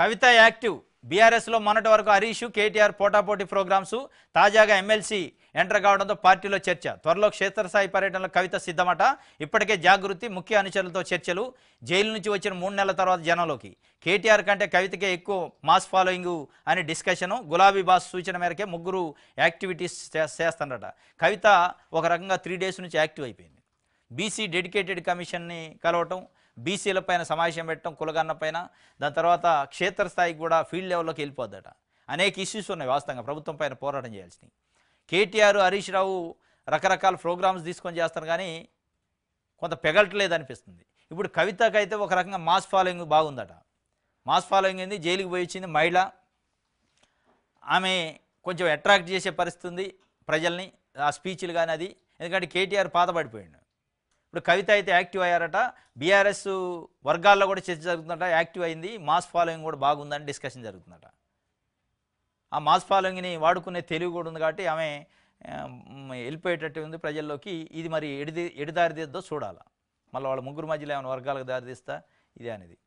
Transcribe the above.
కవిత active బీఆర్ఎస్లో మొన్నటి వరకు హరీష్ కేటీఆర్ పోటాపోటీ ప్రోగ్రామ్స్ తాజాగా ఎమ్మెల్సీ ఎంటర్ కావడంతో పార్టీలో చర్చ త్వరలో క్షేత్రస్థాయి పర్యటనలో కవిత సిద్ధమట ఇప్పటికే జాగృతి ముఖ్య అనుచరులతో చర్చలు జైలు నుంచి వచ్చిన 3 నెలల తర్వాత జనంలోకి కేటీఆర్ కంటే కవితకే ఎక్కువ మాస్ ఫాలోయింగ్ అని డిస్కషను గులాబీ బాస్ సూచన మేరకే ముగ్గురు యాక్టివిటీస్ చేస్తారట కవిత ఒక రకంగా 3 డేస్ నుంచి యాక్టివ్ అయిపోయింది బీసీ డెడికేటెడ్ కమిషన్ని కలవటం బీసీల పైన సమావేశం పెట్టడం కులగన్న పైన దాని తర్వాత క్షేత్రస్థాయికి కూడా ఫీల్డ్ లెవెల్లోకి వెళ్ళిపోద్దట అనేక ఇష్యూస్ ఉన్నాయి వాస్తవంగా ప్రభుత్వం పైన పోరాటం చేయాల్సినవి కేటీఆర్ హరీష్ రావు రకరకాల ప్రోగ్రామ్స్ తీసుకొని చేస్తారు కానీ కొంత పెగలట్లేదు అనిపిస్తుంది ఇప్పుడు కవితకైతే ఒక రకంగా మాస్ ఫాలోయింగ్ బాగుందట మాస్ ఫాలోయింగ్ ఏంది జైలుకి పోయి వచ్చింది మహిళ ఆమె కొంచెం అట్రాక్ట్ చేసే పరిస్థితి ఉంది ప్రజల్ని ఆ స్పీచ్లు కానీ అది ఎందుకంటే కేటీఆర్ పాతపడిపోయాడు ఇప్పుడు కవిత అయితే యాక్టివ్ అయ్యారట బీఆర్ఎస్ వర్గాల్లో కూడా చర్చ జరుగుతుందట యాక్టివ్ అయింది మాస్ ఫాలోయింగ్ కూడా బాగుందని డిస్కషన్ జరుగుతుందట ఆ మాస్ ఫాలోయింగ్ని వాడుకునే తెలివి కూడా ఉంది కాబట్టి ఆమె వెళ్ళిపోయేటట్టు ఉంది ప్రజల్లోకి ఇది మరి ఎడిదారి తీద్దో చూడాలి మళ్ళీ వాళ్ళ ముగ్గురు మధ్యలో ఏమైనా వర్గాలకు దారి తీస్తా ఇదే అనేది